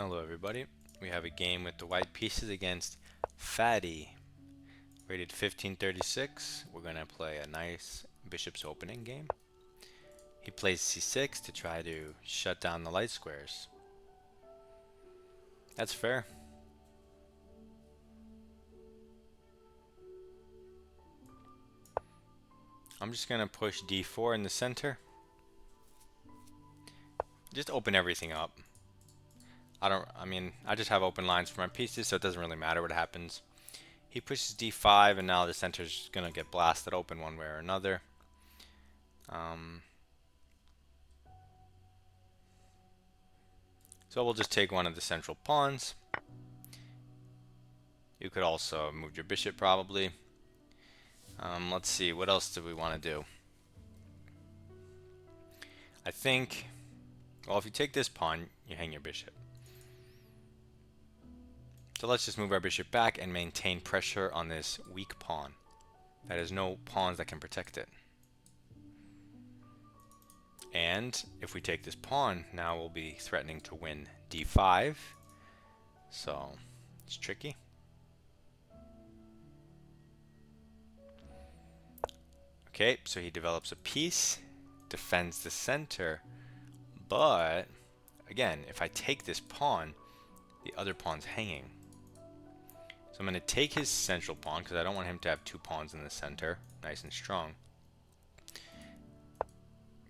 Hello everybody. We have a game with the white pieces against Fatty, rated 1536. We're going to play a nice bishop's opening game. He plays c6 to try to shut down the light squares. That's fair. I'm just going to push d4 in the center. Just open everything up. I just have open lines for my pieces, so it doesn't really matter what happens. He pushes d5, and now the center's going to get blasted open one way or another. So we'll just take one of the central pawns. You could also move your bishop probably. Let's see, what else do we want to do? I think, well, if you take this pawn, you hang your bishop. So let's just move our bishop back and maintain pressure on this weak pawn. That has no pawns that can protect it. And if we take this pawn, now we'll be threatening to win d5. So it's tricky. Okay, so he develops a piece, defends the center, but again, if I take this pawn, the other pawn's hanging. So I'm going to take his central pawn because I don't want him to have two pawns in the center, nice and strong.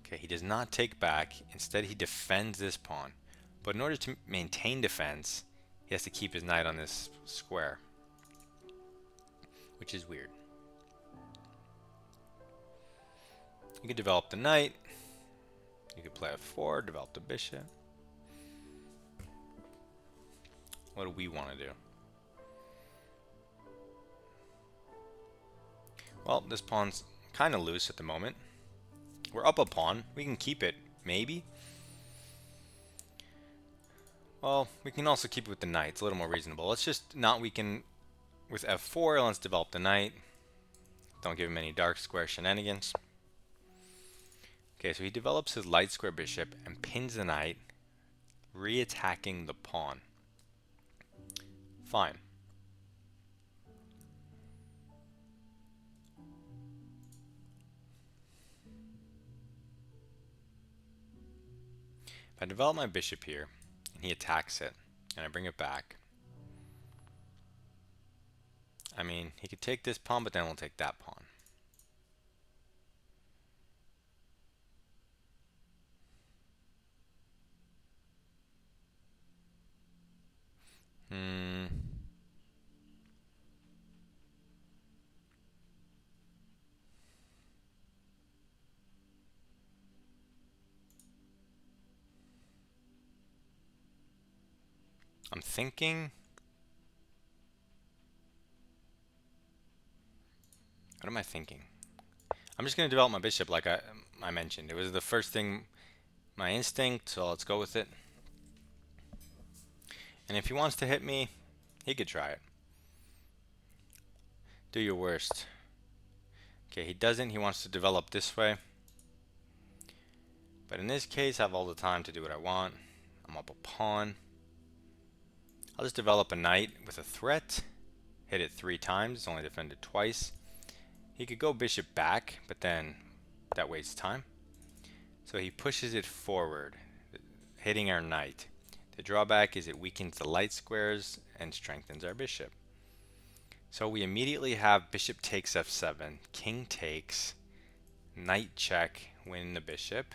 Okay, he does not take back. Instead, he defends this pawn. But in order to maintain defense, he has to keep his knight on this square, which is weird. You could develop the knight. You could play f4, develop the bishop. What do we want to do? Well, this pawn's kind of loose at the moment. We're up a pawn. We can keep it, maybe. Well, we can also keep it with the knight. It's a little more reasonable. Let's just not weaken with f4. Let's develop the knight. Don't give him any dark square shenanigans. Okay, so he develops his light square bishop and pins the knight, re-attacking the pawn. Fine. If I develop my bishop here, and he attacks it, and I bring it back, I mean, he could take this pawn, but then we'll take that pawn. I'm thinking, what am I thinking? I'm just going to develop my bishop like I mentioned. It was the first thing, my instinct, so let's go with it. And if he wants to hit me, he could try it. Do your worst. Okay, he doesn't. He wants to develop this way. But in this case, I have all the time to do what I want. I'm up a pawn. I'll just develop a knight with a threat. Hit it 3 times. It's only defended twice. He could go bishop back, but then that wastes time. So he pushes it forward, hitting our knight. The drawback is it weakens the light squares and strengthens our bishop. So we immediately have bishop takes f7, king takes, knight check, win the bishop,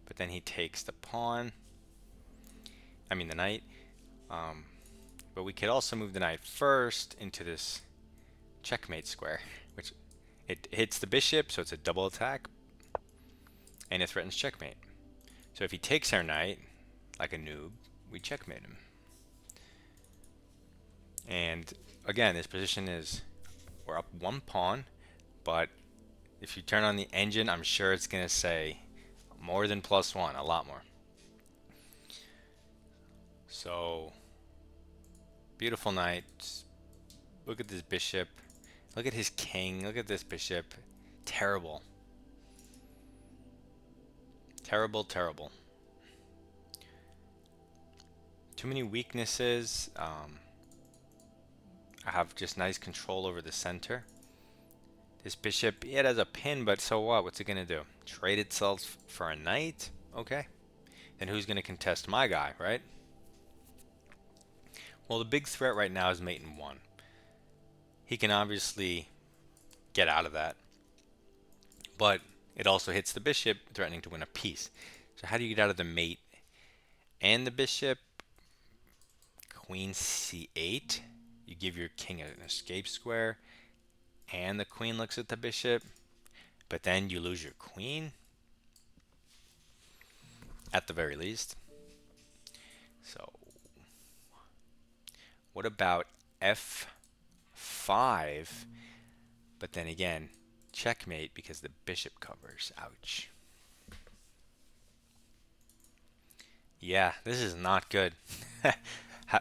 but then he takes the pawn, the knight. But we could also move the knight first into this checkmate square, which it hits the bishop, so it's a double attack, and it threatens checkmate. So if he takes our knight, like a noob, we checkmate him. And again, this position is, we're up 1 pawn, but if you turn on the engine, I'm sure it's going to say more than +1, a lot more. So, beautiful knight. Look at this bishop. Look at his king. Look at this bishop. Terrible. Terrible, terrible. Too many weaknesses. I have just nice control over the center. This bishop, yeah, it has a pin, but so what? What's it gonna do? Trade itself for a knight? Okay. Then who's gonna contest my guy, right? Well, the big threat right now is mate in 1. He can obviously get out of that, but it also hits the bishop, threatening to win a piece. So how do you get out of the mate and the bishop? Queen c8. You give your king an escape square, and the queen looks at the bishop, but then you lose your queen, at the very least. So what about f5? But then again, checkmate because the bishop covers. Ouch. Yeah, this is not good.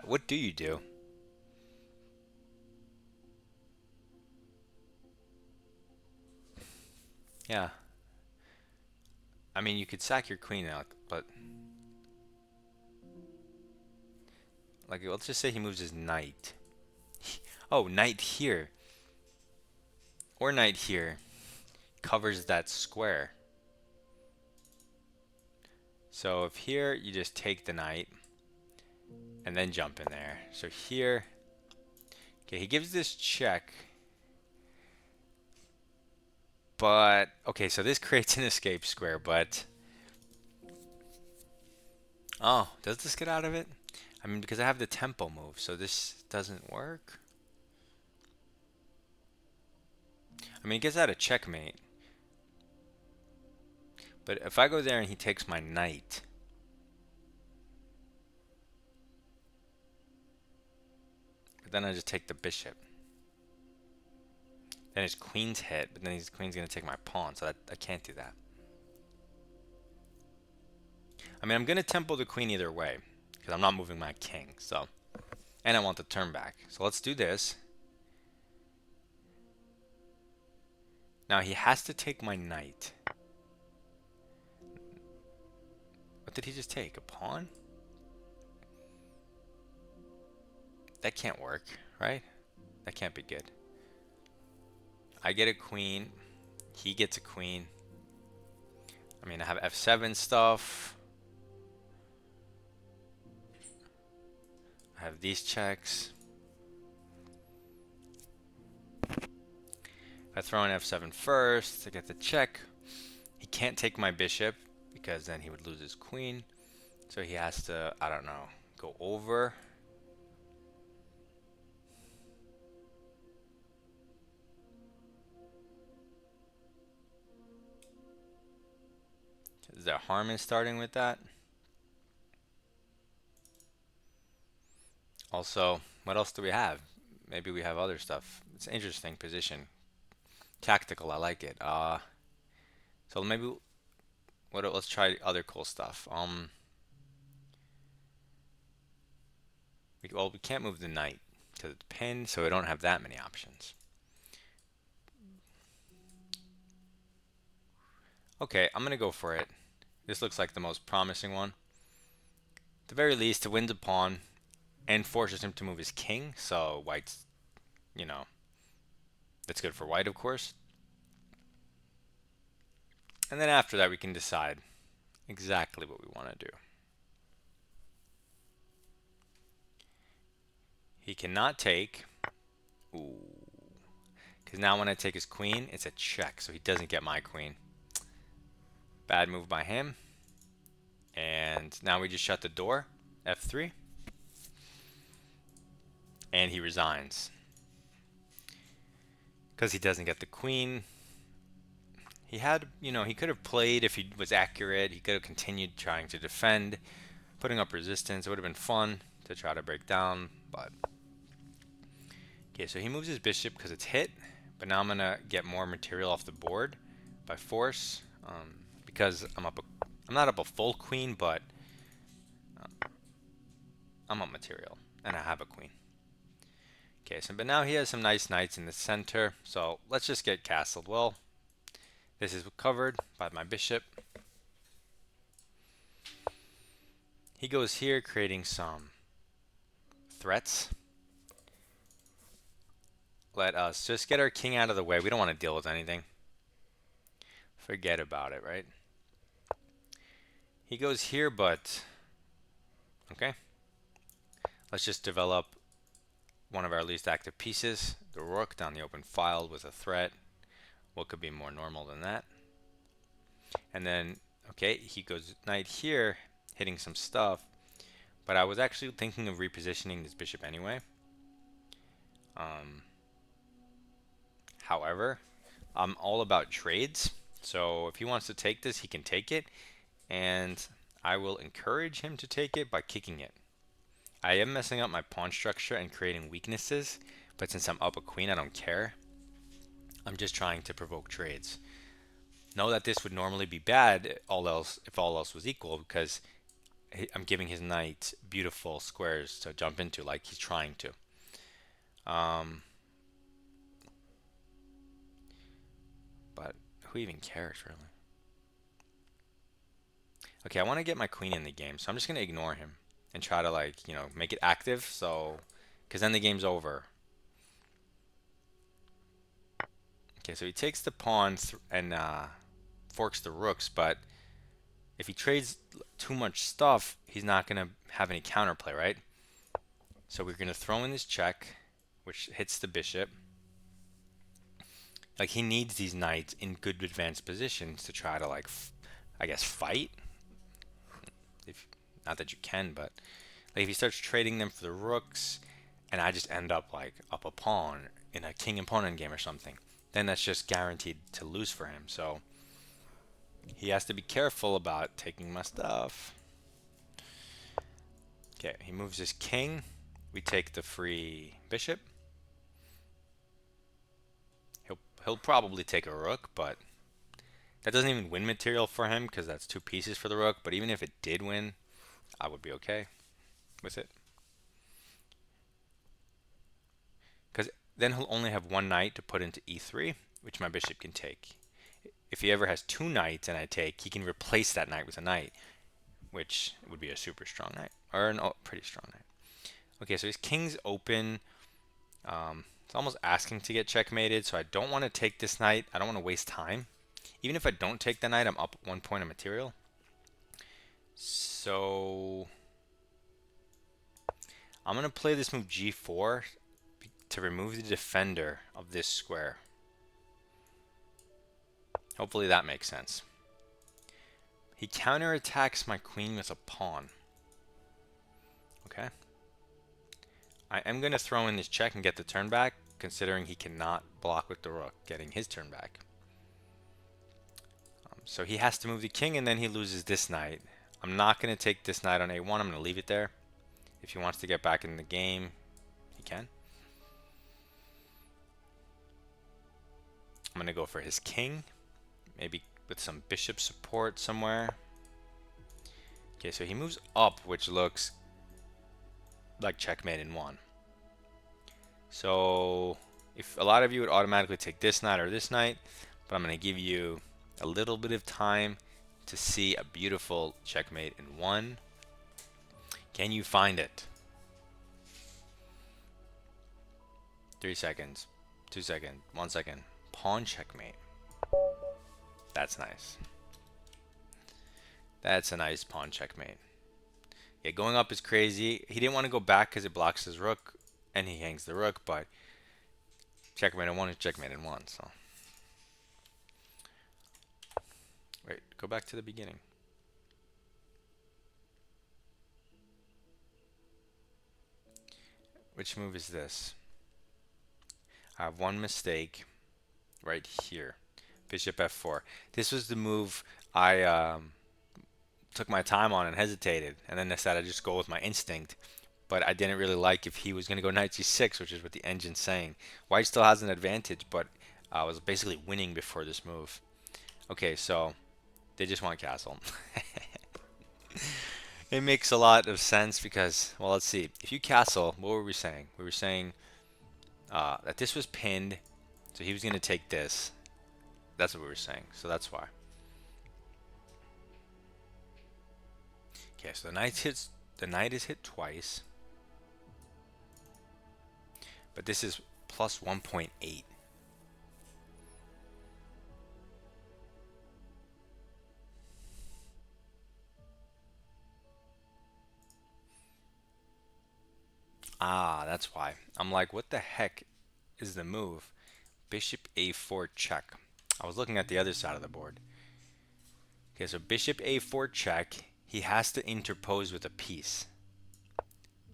What do you do? Yeah. I mean, you could sack your queen out, but like, let's just say he moves his knight. Oh, knight here. Or knight here. Covers that square. So if here, you just take the knight and then jump in there. So here, okay, he gives this check. But, okay, so this creates an escape square, but... Oh, does this get out of it? I mean, because I have the tempo move, so this doesn't work. I mean, it gets out of checkmate. But if I go there and he takes my knight... But then I just take the bishop. Then his queen's hit, but then his queen's going to take my pawn, so I can't do that. I mean, I'm going to tempo the queen either way, because I'm not moving my king, so... And I want the turn back. So let's do this. Now he has to take my knight. What did he just take? A pawn? That can't work, right? That can't be good. I get a queen. He gets a queen. I mean, I have f7 stuff. I have these checks. If I throw in f7 first to get the check, he can't take my bishop because then he would lose his queen. So he has to, I don't know, go over. Is there harm in starting with that? Also, what else do we have? Maybe we have other stuff. It's an interesting position. Tactical, I like it. So maybe let's try other cool stuff. We can't move the knight to the pin, so we don't have that many options. Okay, I'm gonna go for it. This looks like the most promising one. At the very least, it wins a pawn and forces him to move his king, so white's, you know, that's good for white, of course. And then after that, we can decide exactly what we want to do. He cannot take. Ooh. Because now when I take his queen, it's a check, so he doesn't get my queen. Bad move by him. And now we just shut the door. F3. And he resigns. Because he doesn't get the queen. He had, he could have played if he was accurate. He could have continued trying to defend, putting up resistance. It would have been fun to try to break down, but... Okay, so he moves his bishop because it's hit, but now I'm going to get more material off the board by force, because I'm not up a full queen, but I'm up material, and I have a queen. Okay, so but now he has some nice knights in the center, so let's just get castled. Well, this is covered by my bishop. He goes here, creating some threats. Let us just get our king out of the way. We don't want to deal with anything. Forget about it, right? He goes here, but okay. Let's just develop one of our least active pieces, the rook, down the open file with a threat. What could be more normal than that? And then, okay, he goes knight here, hitting some stuff. But I was actually thinking of repositioning this bishop anyway. However, I'm all about trades. So if he wants to take this, he can take it. And I will encourage him to take it by kicking it. I am messing up my pawn structure and creating weaknesses. But since I'm up a queen, I don't care. I'm just trying to provoke trades. Know that this would normally be bad if all else was equal, because I'm giving his knight beautiful squares to jump into like he's trying to. But who even cares, really? Okay, I want to get my queen in the game, so I'm just going to ignore him and try to, like, you know, make it active, so, because then the game's over. Okay, so he takes the pawn and forks the rooks, but if he trades too much stuff, he's not going to have any counterplay, right? So we're going to throw in this check, which hits the bishop. Like, he needs these knights in good advanced positions to try to, like, I guess, fight. If not that you can, but like if he starts trading them for the rooks, and I just end up like up a pawn in a king and pawn endgame or something, then that's just guaranteed to lose for him. So he has to be careful about taking my stuff. Okay, he moves his king. We take the free bishop. He'll probably take a rook, but that doesn't even win material for him because that's 2 pieces for the rook. But even if it did win, I would be okay with it. Because then he'll only have 1 knight to put into e3, which my bishop can take. If he ever has 2 knights and I take, he can replace that knight with a knight, which would be a super strong knight, or a pretty strong knight. Okay, so his king's open. It's almost asking to get checkmated, so I don't want to take this knight. I don't want to waste time. Even if I don't take the knight, I'm up 1 point of material. So I'm going to play this move g4 to remove the defender of this square. Hopefully that makes sense. He counterattacks my queen with a pawn. Okay. I am going to throw in this check and get the turn back, considering he cannot block with the rook, getting his turn back. So he has to move the king, and then he loses this knight. I'm not going to take this knight on a1. I'm going to leave it there. If he wants to get back in the game, he can. I'm going to go for his king, maybe with some bishop support somewhere. Okay, so he moves up, which looks like checkmate in 1. So if a lot of you would automatically take this knight or this knight, but I'm going to give you a little bit of time to see a beautiful checkmate in 1. Can you find it? 3 seconds, 2 seconds, 1 second. Pawn checkmate. That's nice. That's a nice pawn checkmate. Yeah, going up is crazy. He didn't want to go back because it blocks his rook, and he hangs the rook, but checkmate in 1 is checkmate in 1, so. Wait, go back to the beginning. Which move is this? I have 1 mistake right here. Bishop f4. This was the move I took my time on and hesitated, and then decided to just go with my instinct. But I didn't really like if he was going to go knight c6, which is what the engine's saying. White still has an advantage, but I was basically winning before this move. Okay, so they just want castle. It makes a lot of sense because, well, let's see. If you castle, what were we saying? We were saying that this was pinned, so he was going to take this. That's what we were saying, so that's why. Okay, so the knight is hit twice. but this is plus 1.8. Ah, that's why. I'm like, what the heck is the move? Bishop a4 check. I was looking at the other side of the board. Okay, so bishop a4 check. He has to interpose with a piece,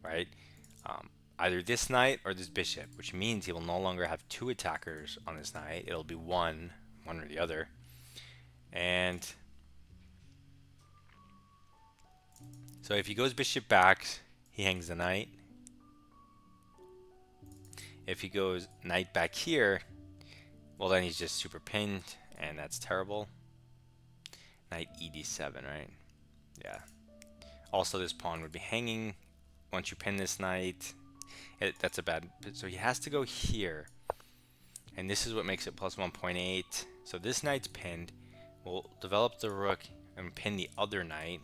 right? Either this knight or this bishop, which means he will no longer have two attackers on this knight. It'll be one or the other. And so if he goes bishop back, he hangs the knight. If he goes knight back here, well, then he's just super pinned, and that's terrible. Knight ed7, right? Yeah. Also, this pawn would be hanging once you pin this knight. That's a bad. So he has to go here, and this is what makes it plus 1.8. So this knight's pinned. We'll develop the rook and pin the other knight.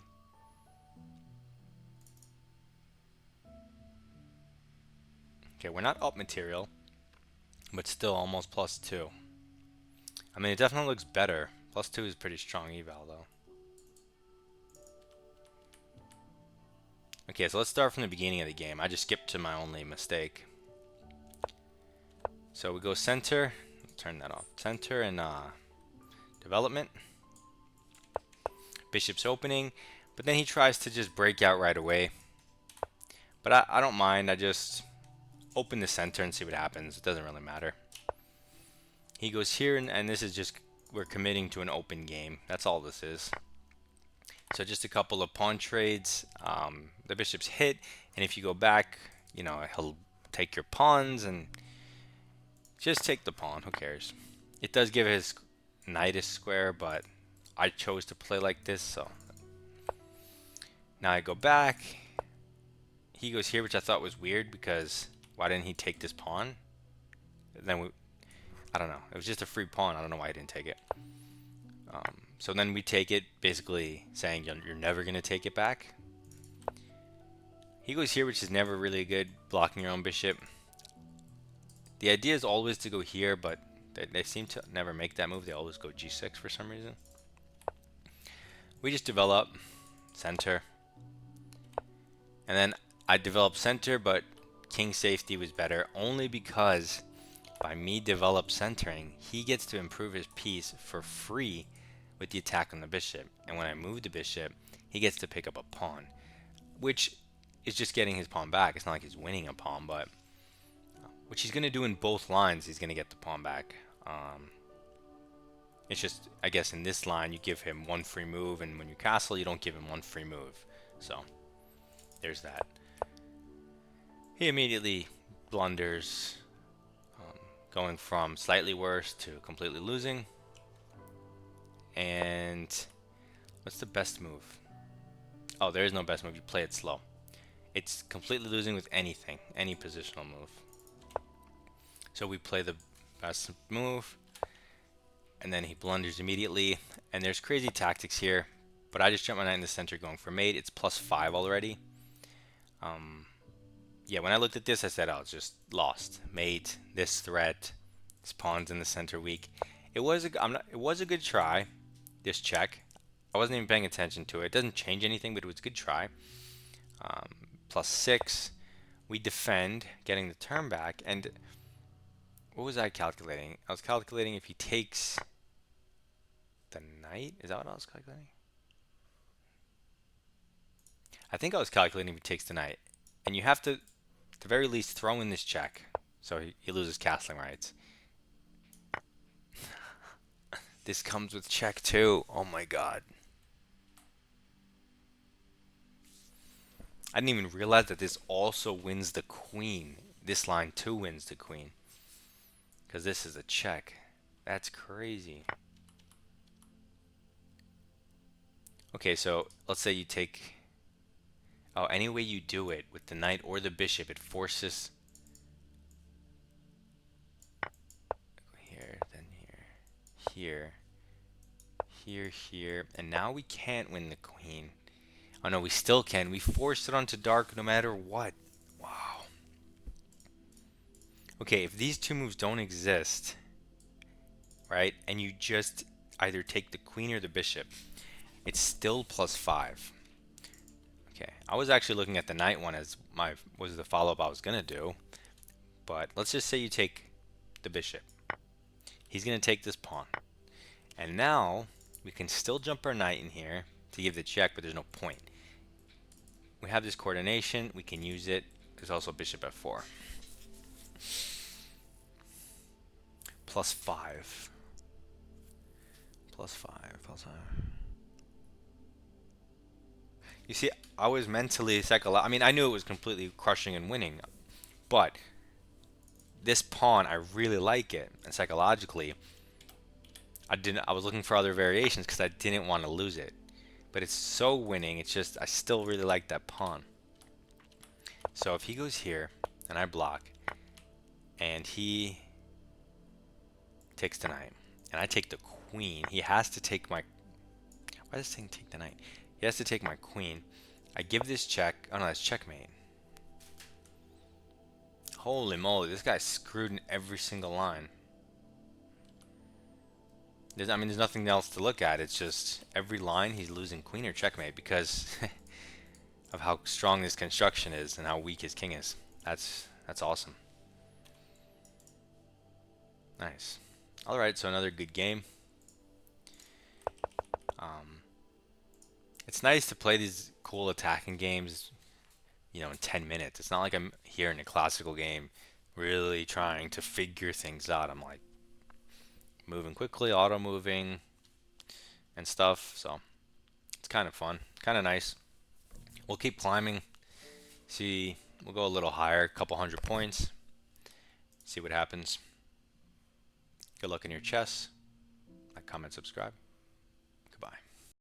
Okay, we're not up material, but still almost plus 2. I mean, it definitely looks better. Plus 2 is pretty strong eval, though. Okay, so let's start from the beginning of the game. I just skipped to my only mistake. So we go center. Turn that off. Center and development. Bishop's opening, but then he tries to just break out right away. But I don't mind. I just open the center and see what happens. It doesn't really matter. He goes here, and this is just, we're committing to an open game. That's all this is. So just a couple of pawn trades. The bishop's hit, and if you go back, you know, he'll take your pawns and just take the pawn. Who cares? It does give his knight a square, but I chose to play like this, so now I go back. He goes here, which I thought was weird because why didn't he take this pawn? Then I don't know. It was just a free pawn. I don't know why he didn't take it. So then we take it, basically saying you're never going to take it back. He goes here, which is never really good, blocking your own bishop. The idea is always to go here, but they seem to never make that move. They always go g6 for some reason. We just develop center. And then I developed center, but king safety was better only because by me develop centering, he gets to improve his piece for free with the attack on the bishop. And when I move the bishop, he gets to pick up a pawn, which is just getting his pawn back. It's not like he's winning a pawn, but which he's going to do in both lines. He's going to get the pawn back. It's just, I guess in this line, you give him one free move, and when you castle, you don't give him one free move. So there's that. He immediately blunders, going from slightly worse to completely losing. And what's the best move? Oh, there is no best move. You play it slow. It's completely losing with anything, any positional move. So we play the best move, and then he blunders immediately. And there's crazy tactics here, but I just jumped my knight in the center going for mate. It's +5 already. Yeah, when I looked at this, I said, oh, it's just lost. Mate, this threat, this pawn's in the center weak. It was a good try, this check. I wasn't even paying attention to it. It doesn't change anything, but it was a good try. +6. We defend, getting the turn back. And what was I calculating? I was calculating if he takes the knight. Is that what I was calculating? I think I was calculating if he takes the knight. And you have to, at the very least, throw in this check. So he loses castling rights. This comes with check too. Oh my god. I didn't even realize that this also wins the queen. This line too wins the queen. Because this is a check. That's crazy. Okay, so let's say you take... Oh, any way you do it with the knight or the bishop, it forces... Here, then here. Here. And now we can't win the queen. Oh no, we still can. We forced it onto dark no matter what. Wow. Okay, if these two moves don't exist, right, and you just either take the queen or the bishop, it's still +5. Okay, I was actually looking at the knight one as was the follow-up I was gonna do, but let's just say you take the bishop. He's gonna take this pawn, and now we can still jump our knight in here to give the check, but there's no point. We have this coordination, we can use it. There's also bishop f4. +5. +5. You see, I was mentally I mean, I knew it was completely crushing and winning, but this pawn, I really like it, and psychologically, I was looking for other variations because I didn't want to lose it. But it's so winning, it's just, I still really like that pawn. So if he goes here, and I block, and he takes the knight, and I take the queen, he has to take my, why does this thing take the knight? He has to take my queen. I give this check, oh no, that's checkmate. Holy moly, this guy's screwed in every single line. I mean, there's nothing else to look at. It's just every line he's losing queen or checkmate because of how strong this construction is and how weak his king is. That's awesome. Nice. All right, so another good game. It's nice to play these cool attacking games, you know, in 10 minutes. It's not like I'm here in a classical game really trying to figure things out. I'm like moving quickly, auto moving and stuff. So it's kind of fun, kind of nice. We'll keep climbing. See, we'll go a little higher, a couple 100 points. See what happens. Good luck in your chess. Like, comment, subscribe. Goodbye.